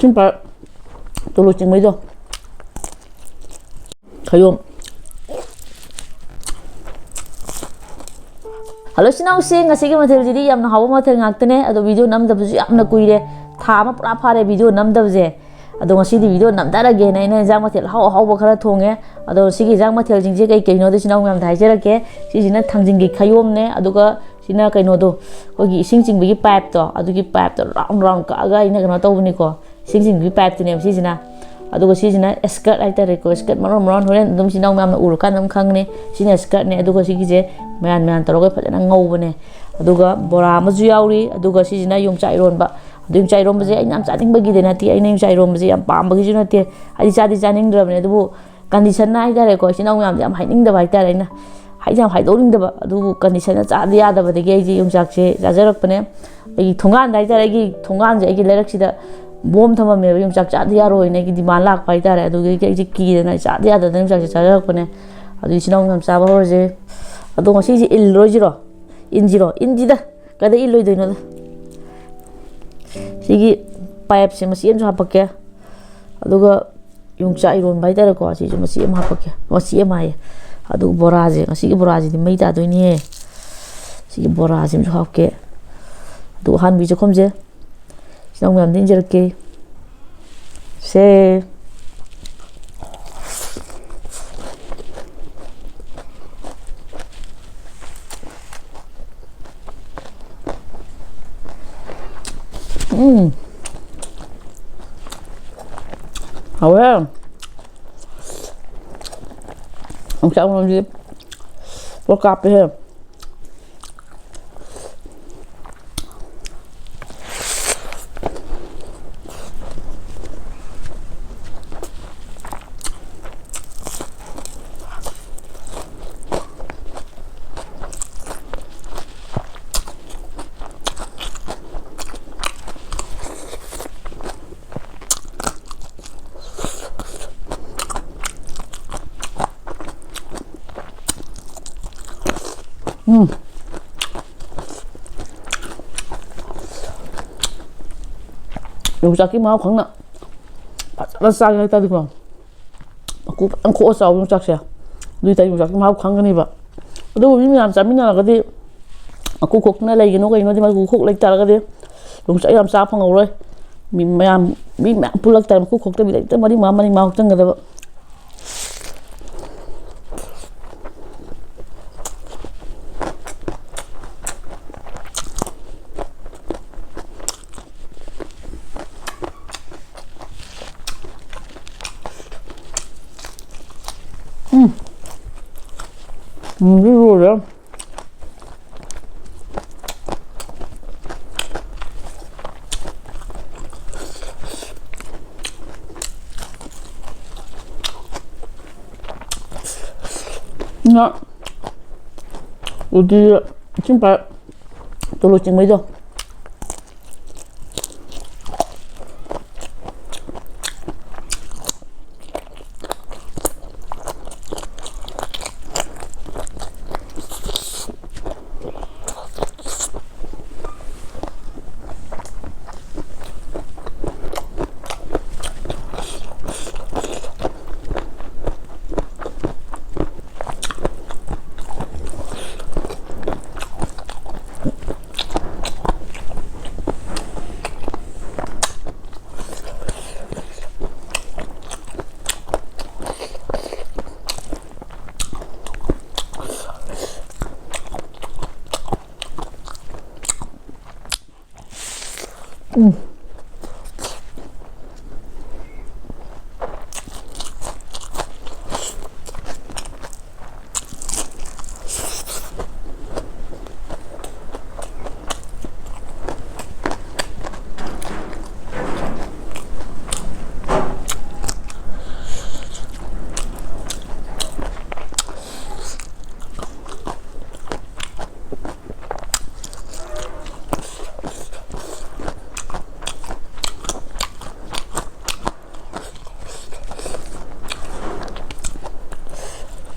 신발 또로 찍매죠 가요 Hello sinausi ngasi ki mathel jiri yamna hawa mathel ngaktene ado video namdabsu yamna kuire thama pura phare video namdabje ado ngasi di video namdarage na ina jang mathel hawa khara thonge ado sigi jang mathel jingje kai kaino de sinau ngam thai jerake sijina thangjingi khayom ne aduga sina kaino do kogi ising jingbi pipe to adugi pipe to round ka ga ina kana tawni ko ising jingbi pipe ne sijina aduga sijina skirt aitare ko skirt maron horen dum sinau ngam ur kan dum khangne sina skirt ne aduga sigi je mayan toroga fadana ngawbane aduga bora maju yauri aduga sijina yongchak ironba yongchak ironba je aina chaning bagi de nati aina yongchak ironba je am pam bagi ju nati ai chadi chaning drabne dubu condition na aitare ko sinau ngam jam haining da bai tare na haijam haidoring da adubu condition na chadi ya da ba de ge ji yongchak se jajarak pane ai thongan dai tare gi thongan je gi lerak sida bom thama me yongchak chadi ya roi ne gi diman lak pai tare aduga ge ji ki na chadi ya da yongchak se jajarak pane adu sinau ngam sa ba horje ado ngasi ji il rojiro injida kada il loido no sigi pipe se masi em hapake aduga yongchak iron bai tare ko si masi em hapake masi em ai adu boraje ngasi gi boraje di mai ta doini he sigi boraje em hapke adu han bi je khomje sinau ngam din jerke se Hawel ông cháu làm gì có cặp đi hết Yongchak ki mau khang na ra sa ngai ta di ko aku an kho sa yongchak sia dui ta yongchak ki mau khang ni ba adu mi yam chamina ga di aku khok na lai no ga no di ma ku khok lai ta ga di yongchak yam sa phang roi mi pulak ta ku khok ta bi lai ta mari ma mani mau chang ga da 이거야. 나 어디 신발 또로 찍매죠.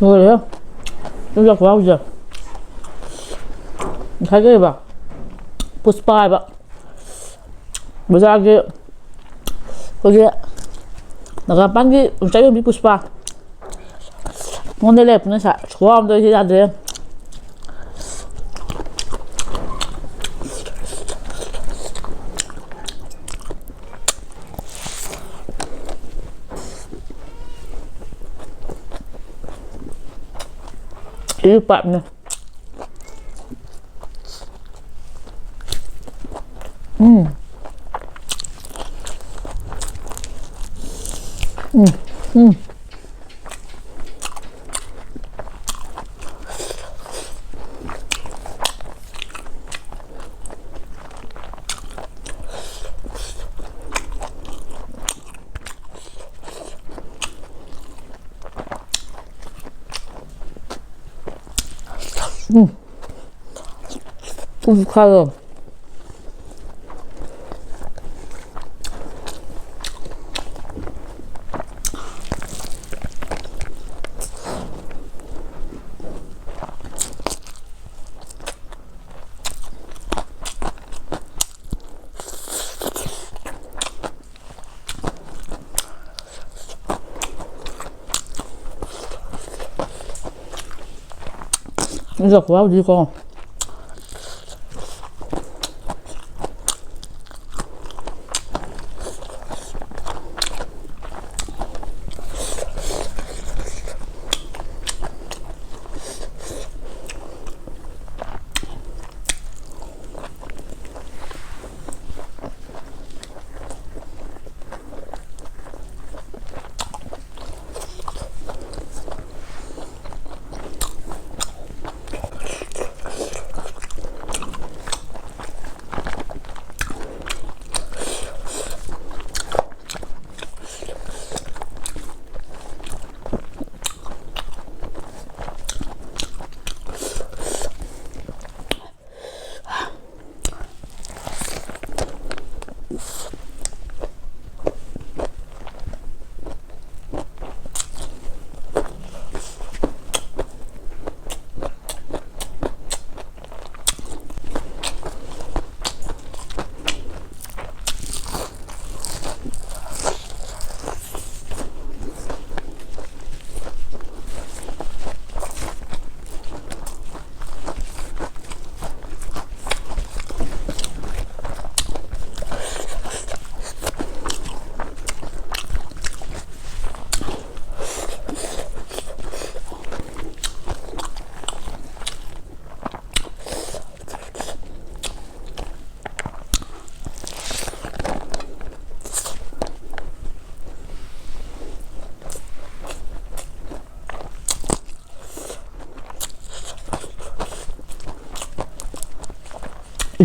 뭐래요? 여기가 구하우죠. 자기 봐. 보스파 봐. 뭐자기 거기에 나가빵기 짜요 믿고 싶어. 오늘의 분은 좋아함도 해야 돼. 이 밥네. 음. 음. 음. 푹푹하죠. 이거 뭐야 이거.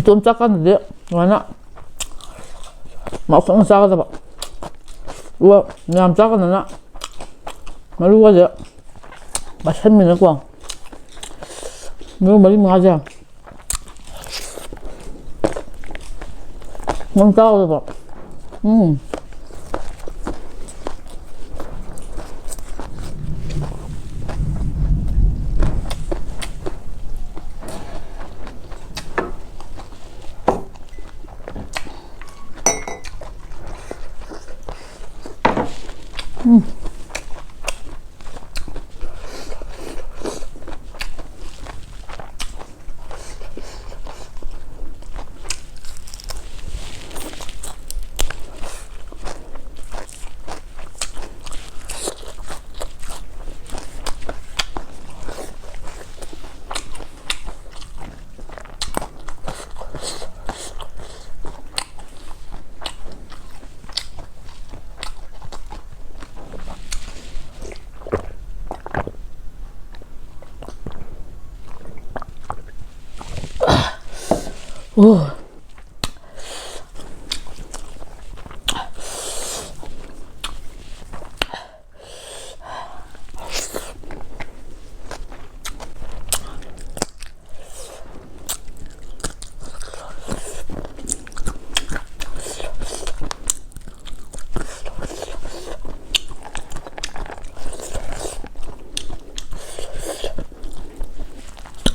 좀 작았는데 왜냐 막상 작아서 봐. 우와 냠 작았나 말로 가자 맛있는 거 뭐 머리 맞아 너무 작아서 봐. 오.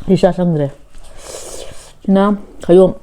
Isa sangre. Na, kayo.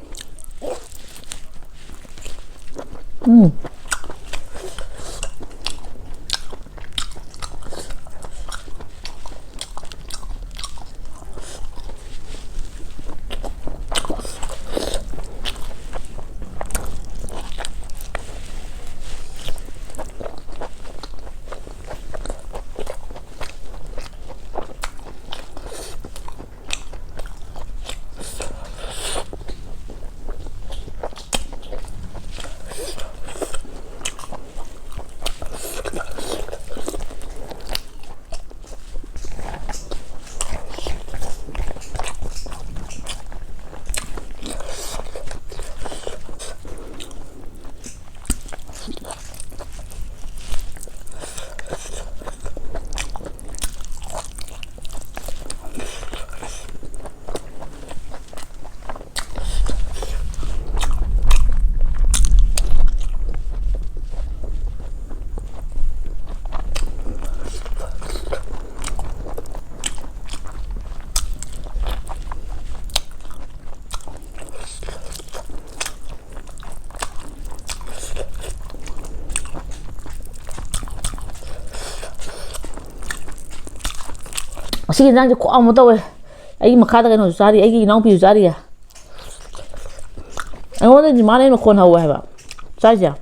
ꯁꯤ ꯌꯦꯟꯖꯥꯡꯁꯦ ꯈ꯭ꯋꯥꯡ ꯑꯃ ꯇꯧꯋꯦ ꯑꯩꯒꯤ ꯃꯈꯥꯗ ꯀꯩꯅꯣꯁꯨ ꯆꯥꯔꯤ ꯑꯩꯒꯤ ꯏꯅꯥꯎꯄꯤꯁꯨ ꯆꯥꯔꯤꯌꯦ ꯑꯩꯉꯣꯟꯗꯗꯤ ꯃꯥꯅ ꯍꯦꯟꯅ ꯃꯈꯣꯟ ꯍꯧꯋꯦ ꯍꯥꯏꯕ ꯆꯥꯏꯁꯦ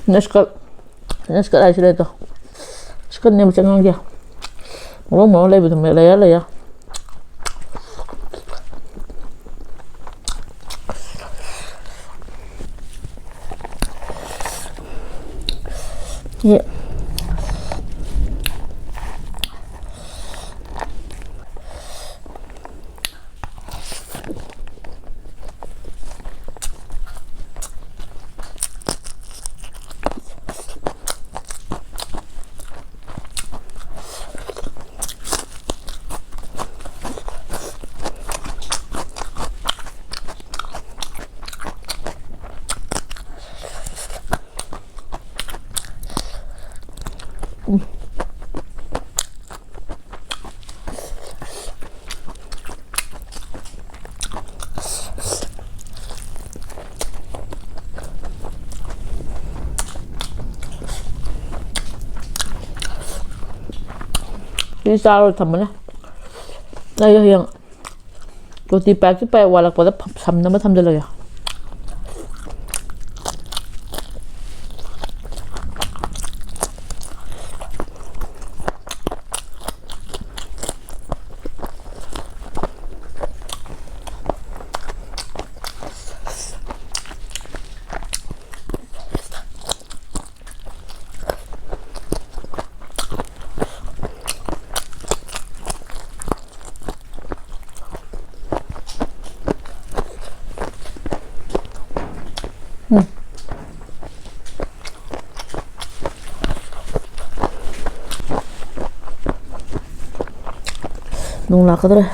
Neskal aja deh tuh. Sekarang nih macam ngangge. Mau lebih tuh leya. Iya. Ini saru temennya. Nah yang roti pack itu pakai walak pada sam nama sam dulu ya. Nung lakad rin.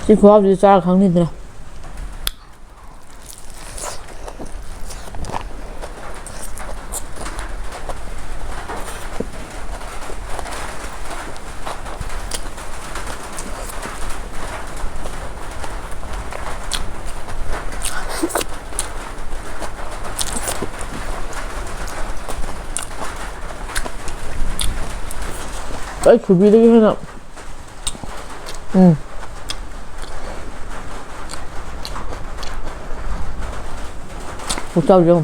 Si kuab di cara khang ni dra. Ay kubi lagi na. Usap dong.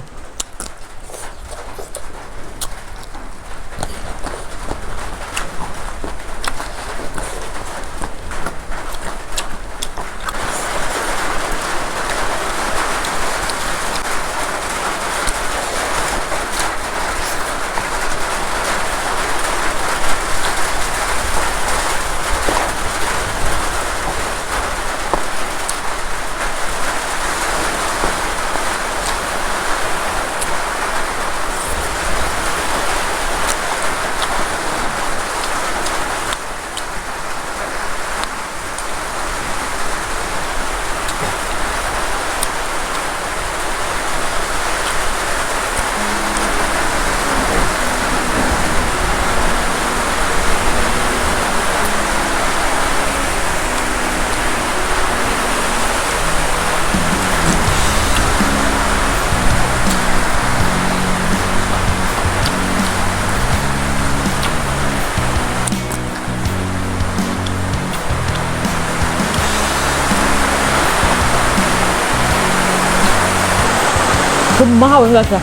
ꯊꯨꯝ ꯍꯥꯎꯋꯤ ꯉꯥꯛꯇ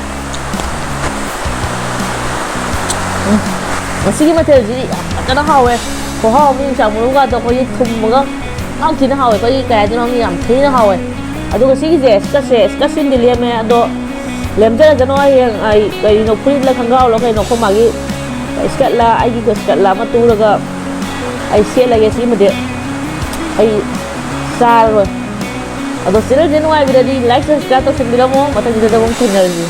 ꯉꯁꯤꯒꯤ ꯃꯊꯦꯜꯁꯤꯗꯤ ꯌꯥꯝ ꯐꯖꯅ ꯍꯥꯎꯋꯦ ꯈꯨꯍꯥꯎ ꯑꯃ ꯌꯣꯡꯆꯥꯛ ꯃꯔꯨꯒꯗꯣ ꯑꯩꯈꯣꯏꯒꯤ ꯊꯨꯝꯃꯒ ꯌꯥꯝ ꯊꯤꯅ ꯍꯥꯎꯋꯦ ꯑꯩꯈꯣꯏꯒꯤ ꯀꯩ ꯍꯥꯏꯗꯣꯏꯅꯣ ꯌꯥꯝ ꯊꯤꯅ ꯍꯥꯎꯋꯦ ꯑꯗꯨꯒ ꯁꯤꯒꯤꯁꯦ ꯏꯁꯀꯁꯤꯟꯗꯤ ꯂꯦꯝꯃꯦ ꯑꯗꯣ ꯂꯦꯝꯖꯔꯖꯅꯣ ꯍꯌꯦꯡ ꯑꯩ ꯀꯩꯅꯣ ꯐꯨꯔꯤꯠꯂ ꯈꯪꯒꯥꯎꯂꯣ ꯀꯩꯅꯣ ꯑꯩꯈꯣꯏ ꯃꯥꯒꯤ ꯏꯁꯀꯠꯂ ꯑꯩꯒꯤ ꯏꯁꯀꯠꯂ ꯑꯃ ꯇꯨꯔꯒ ꯑꯩ ꯁꯦꯠꯂꯒꯦ ꯁꯤꯃꯗꯤ ꯑꯩ ꯆꯥꯔꯔꯣꯏ ꯑꯗꯣ ꯆꯦꯅꯦꯜꯁꯦ ꯅꯨꯡꯉꯥꯏꯕꯤꯔꯗꯤ ꯂꯥꯏꯛ ꯁꯕꯁꯀ꯭ꯔꯥꯏꯕ ꯇꯧꯁꯟꯕꯤꯔꯝꯃꯣ ꯃꯊꯪꯁꯤꯗ ꯑꯃꯨꯛ ꯊꯦꯡꯅꯔꯁꯤ